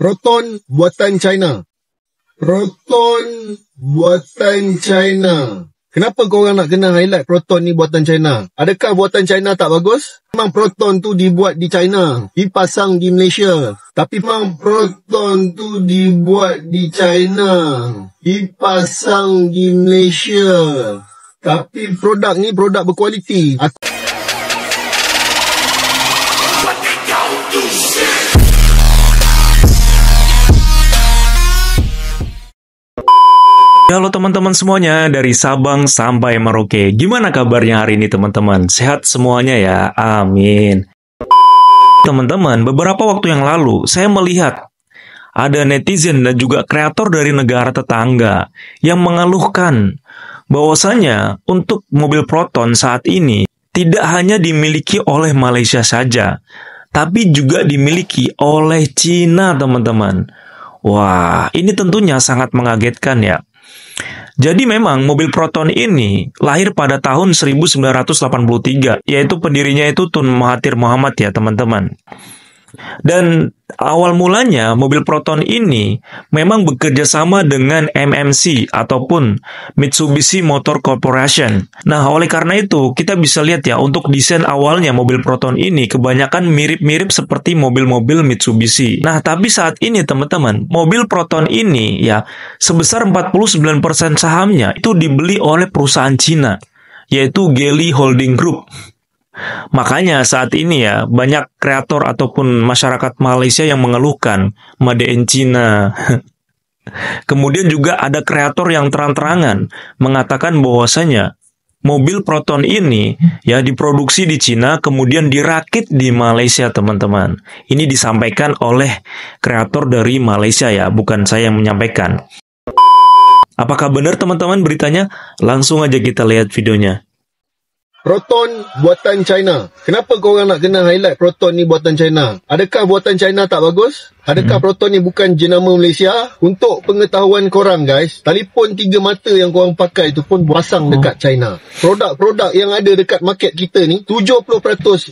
Proton buatan China. Proton buatan China. Kenapa korang nak kena highlight Proton ni buatan China? Adakah buatan China tak bagus? Memang Proton tu dibuat di China, dipasang di Malaysia. Tapi memang Proton tu dibuat di China, dipasang di Malaysia. Tapi produk ni produk berkualiti. Halo teman-teman semuanya, dari Sabang sampai Merauke. Gimana kabarnya hari ini teman-teman? Sehat semuanya ya? Amin. Teman-teman, beberapa waktu yang lalu saya melihat ada netizen dan juga kreator dari negara tetangga yang mengeluhkan bahwasanya untuk mobil Proton saat ini tidak hanya dimiliki oleh Malaysia saja, tapi juga dimiliki oleh Cina, teman-teman. Wah, ini tentunya sangat mengagetkan ya. Jadi memang mobil Proton ini lahir pada tahun 1983, yaitu pendirinya itu Tun Mahathir Mohamad ya teman-teman. Dan awal mulanya mobil Proton ini memang bekerja sama dengan MMC ataupun Mitsubishi Motor Corporation. Nah, oleh karena itu kita bisa lihat ya, untuk desain awalnya mobil Proton ini kebanyakan mirip-mirip seperti mobil-mobil Mitsubishi. Nah, tapi saat ini teman-teman, mobil Proton ini ya sebesar 49% sahamnya itu dibeli oleh perusahaan Cina, yaitu Geely Holding Group. Makanya saat ini ya banyak kreator ataupun masyarakat Malaysia yang mengeluhkan Made in China. Kemudian juga ada kreator yang terang-terangan mengatakan bahwasanya mobil Proton ini ya diproduksi di Cina kemudian dirakit di Malaysia, teman-teman. Ini disampaikan oleh kreator dari Malaysia ya, bukan saya yang menyampaikan. Apakah benar teman-teman beritanya? Langsung aja kita lihat videonya. Proton buatan China. Kenapa korang nak kena highlight Proton ni buatan China? Adakah buatan China tak bagus? Adakah Proton ni bukan jenama Malaysia? Untuk pengetahuan korang guys, telefon 3 mata yang korang pakai tu pun pasang dekat China. Produk-produk yang ada dekat market kita ni 70%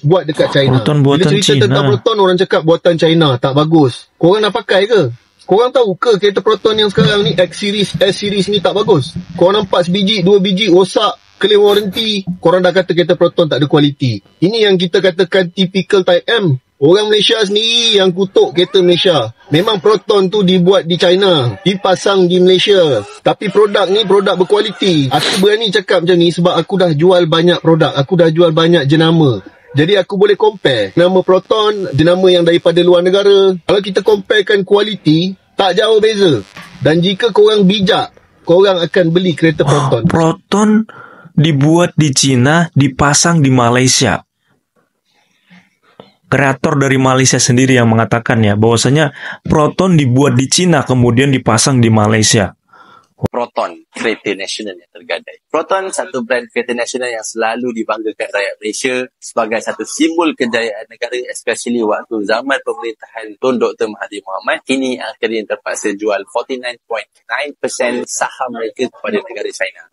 buat dekat China. Proton buatan Bila cerita China. tentang Proton, orang cakap buatan China, tak bagus. Korang nak pakai ke? Korang tahu ke kereta Proton yang sekarang ni X-Series, S-Series ni tak bagus? Korang nampak sebiji, 2 biji rosak, claim warranty, korang dah kata kereta Proton tak ada kualiti. Ini yang kita katakan typical Type M. Orang Malaysia sendiri yang kutuk kereta Malaysia. Memang Proton tu dibuat di China, dipasang di Malaysia. Tapi produk ni produk berkualiti. Aku berani cakap macam ni sebab aku dah jual banyak produk, aku dah jual banyak jenama. Jadi aku boleh compare nama Proton, jenama yang daripada luar negara. Kalau kita comparekan kualiti, tak jauh beza. Dan jika korang bijak, korang akan beli kereta Proton. Proton dibuat di Cina, dipasang di Malaysia. Kreator dari Malaysia sendiri yang mengatakan ya, bahwasanya Proton dibuat di Cina kemudian dipasang di Malaysia. Proton, kereta nasional yang tergadai. Proton, satu brand kereta nasional yang selalu dibanggakan rakyat Malaysia sebagai satu simbol kejayaan negara, especially waktu zaman pemerintahan Tun Dr. Mahathir Mohamad. Kini akhirnya terpaksa jual 49.9% saham mereka kepada negara China.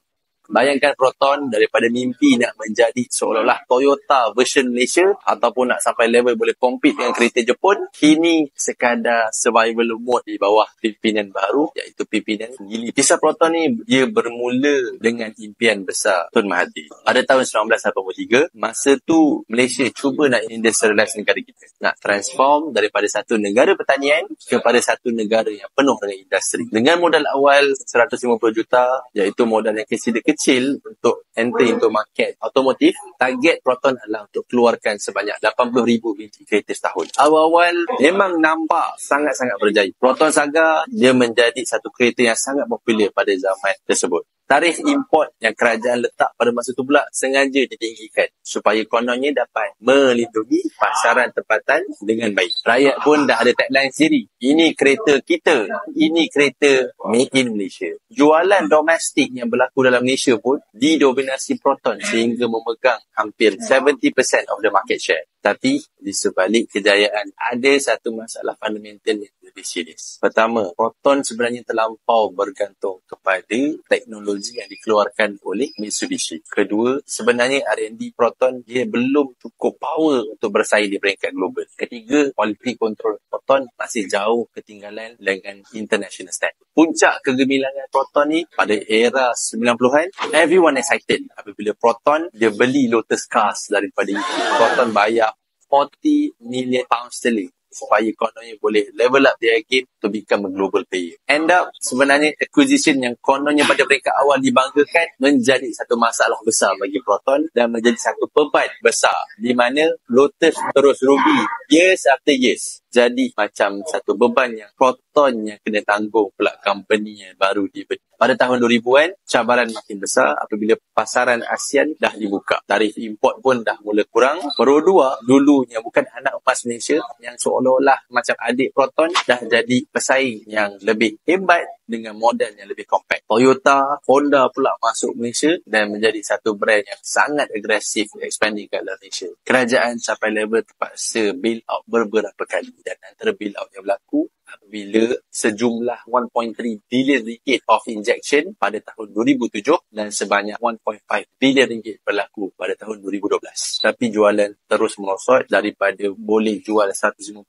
Bayangkan Proton daripada mimpi nak menjadi seolah-olah Toyota version Malaysia ataupun nak sampai level boleh compete dengan kereta Jepun, kini sekadar survival mode di bawah pimpinan baru, iaitu pimpinan Geely. Kisah Proton ni dia bermula dengan impian besar Tun Mahathir. Pada tahun 1983, masa tu Malaysia cuba nak industrialize negara kita, nak transform daripada satu negara pertanian kepada satu negara yang penuh dengan industri. Dengan modal awal 150 juta, iaitu modal yang kecil untuk entry into market otomotif, target Proton adalah untuk keluarkan sebanyak 80,000 biji kereta setahun. Awal-awal memang nampak sangat-sangat berjaya. Proton Saga dia menjadi satu kereta yang sangat popular pada zaman tersebut. Tarikh import yang kerajaan letak pada masa itu pula sengaja ditinggikan supaya kononnya dapat melindungi pasaran tempatan dengan baik. Rakyat pun dah ada tagline sendiri. Ini kereta kita. Ini kereta made in Malaysia. Jualan domestik yang berlaku dalam Malaysia pun didominasi Proton sehingga memegang hampir 70% of the market share. Tapi di sebalik kejayaan, ada satu masalah fundamental yang lebih serius. Pertama, Proton sebenarnya terlampau bergantung kepada teknologi yang dikeluarkan oleh Mitsubishi. Kedua, sebenarnya R&D Proton dia belum cukup power untuk bersaing di peringkat global. Ketiga, quality control Proton masih jauh ketinggalan dengan international standard. Puncak kegemilangan Proton ni pada era 90-an, everyone excited apabila Proton dia beli Lotus Cars daripada Proton bayar 40 million pound sterling supaya kononnya boleh level up their game to become a global player. End up, sebenarnya acquisition yang kononnya pada peringkat awal dibanggakan menjadi satu masalah besar bagi Proton dan menjadi satu beban besar di mana Lotus terus rugi years after years. Jadi macam satu beban yang Proton yang kena tanggung pula company yang baru dibeli. Pada tahun 2000-an, cabaran makin besar apabila pasaran ASEAN dah dibuka. Tarif import pun dah mula kurang. Perodua dulunya bukan anak emas Malaysia yang seolah-olah macam adik Proton dah jadi pesaing yang lebih hebat dengan model yang lebih compact. Toyota, Honda pula masuk Malaysia dan menjadi satu brand yang sangat agresif expanding kat dalam Malaysia. Kerajaan sampai level terpaksa bail out beberapa kali dan antara bail out yang berlaku apabila sejumlah 1.3 bilion ringgit of injection pada tahun 2007 dan sebanyak 1.5 bilion ringgit berlaku pada tahun 2012. Tapi jualan terus merosot daripada boleh jual 150,000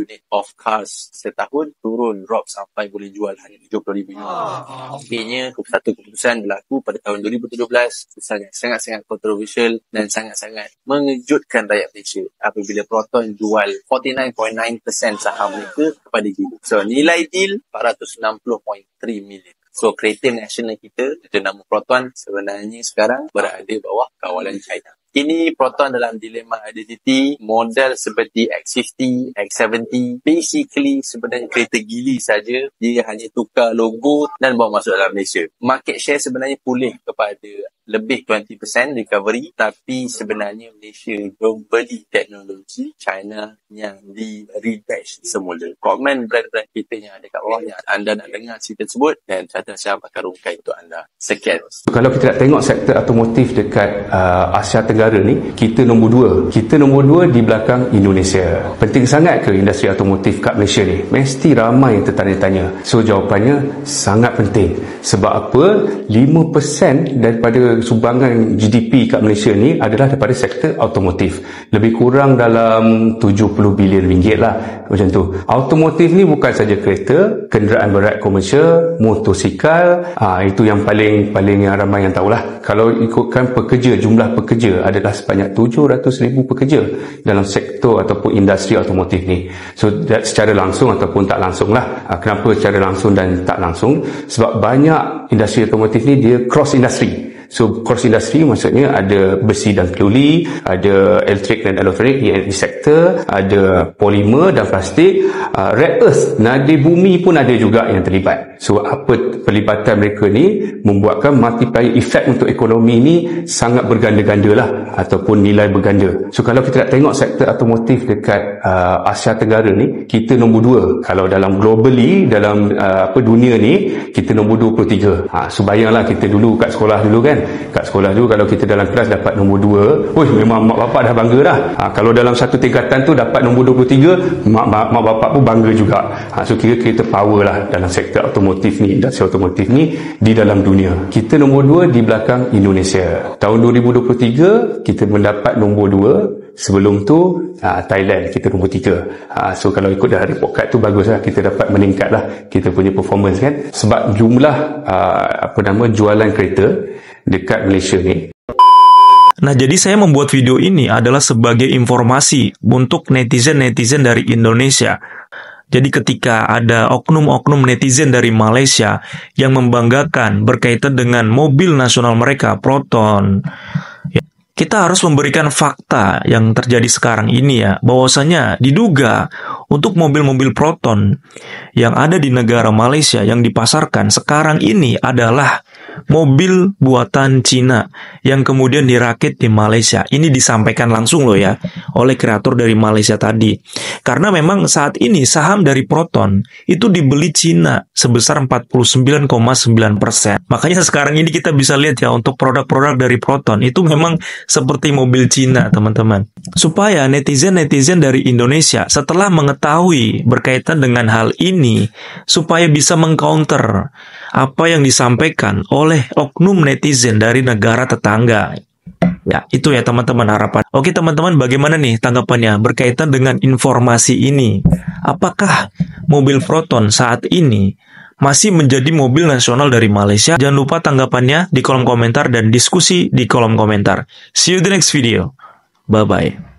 unit of cars setahun turun drop sampai boleh jual hanya 70,000 unit. Akhirnya satu keputusan berlaku pada tahun 2017, keputusan yang sangat-sangat kontroversial dan sangat-sangat mengejutkan rakyat Malaysia apabila Proton jual 49.9% saham mereka kepada Geely. So nilai deal 460.3 million. So kereta nasional kita dengan nama Proton sebenarnya sekarang berada bawah kawalan China. Kini Proton dalam dilema identity, model seperti X50, X70, basically sebenarnya kereta Geely saja, dia hanya tukar logo dan bawa masuk dalam Malaysia. Market share sebenarnya pulih kepada lebih 20% recovery, tapi sebenarnya Malaysia membeli teknologi China yang di rebatch semula. Komen brand-brand kita yang ada kat bawah yang anda nak dengar cerita tersebut dan Syahdan Syah akan rungkai untuk anda. Sekian. Kalau kita nak tengok sektor otomotif dekat Asia Tenggara ni, kita nombor 2. Kita nombor 2 di belakang Indonesia. Penting sangat ke industri otomotif kat Malaysia ni? Mesti ramai yang tertanya-tanya. So jawapannya sangat penting. Sebab apa? 5% daripada sumbangan GDP kat Malaysia ni adalah daripada sektor otomotif. Lebih kurang dalam 70 bilion ringgit lah macam tu. Otomotif ni bukan saja kereta, kenderaan berat komersial, motosikal, itu yang paling yang ramai yang tahulah. Kalau ikutkan pekerja, jumlah pekerja adalah sebanyak 700,000 pekerja dalam sektor ataupun industri otomotif ni. So secara langsung ataupun tak langsung lah. Kenapa secara langsung dan tak langsung? Sebab banyak industri otomotif ni dia cross industry. So cross industry maksudnya ada besi dan keluli, ada elektrik dan elektronik, END sektor, ada polimer dan plastik, rare earth, nadi bumi pun ada juga yang terlibat. So apa pelibatan mereka ni membuatkan multiplier effect untuk ekonomi ni sangat berganda-ganda lah ataupun nilai berganda. So kalau kita nak tengok sektor otomotif dekat Asia Tenggara ni, kita nombor 2. Kalau dalam globally, dalam dunia ni, kita nombor 23. So bayanglah kita dulu kat sekolah dulu kan. Kat sekolah dulu kalau kita dalam kelas dapat nombor 2, memang mak bapak dah bangga dah. Kalau dalam satu tingkatan tu dapat nombor 23, mak bapak pun bangga juga. So kira kita power lah dalam sektor otomotif ni, industri otomotif ni di dalam dunia. Kita nombor 2 di belakang Indonesia. Tahun 2023 kita mendapat nombor 2. Sebelum tu Thailand kita nombor 3. So kalau ikut dari report card tu baguslah, kita dapat meningkatlah kita punya performance kan. Sebab jumlah jualan kereta dekat Malaysia ni. Nah, jadi saya membuat video ini adalah sebagai informasi untuk netizen-netizen dari Indonesia. Jadi ketika ada oknum-oknum netizen dari Malaysia yang membanggakan berkaitan dengan mobil nasional mereka, Proton, kita harus memberikan fakta yang terjadi sekarang ini ya, bahwasanya diduga untuk mobil-mobil Proton yang ada di negara Malaysia yang dipasarkan sekarang ini adalah mobil buatan Cina yang kemudian dirakit di Malaysia. Ini disampaikan langsung loh ya oleh kreator dari Malaysia tadi. Karena memang saat ini saham dari Proton itu dibeli Cina sebesar 49,9%. Makanya sekarang ini kita bisa lihat ya, untuk produk-produk dari Proton itu memang seperti mobil Cina, teman-teman. Supaya netizen-netizen dari Indonesia setelah mengetahui berkaitan dengan hal ini, supaya bisa mengcounter apa yang disampaikan oleh oknum netizen dari negara tetangga. Ya, itu ya teman-teman harapan. Oke teman-teman, bagaimana nih tanggapannya berkaitan dengan informasi ini? Apakah mobil Proton saat ini masih menjadi mobil nasional dari Malaysia? Jangan lupa tanggapannya di kolom komentar dan diskusi di kolom komentar. See you the next video. Bye-bye.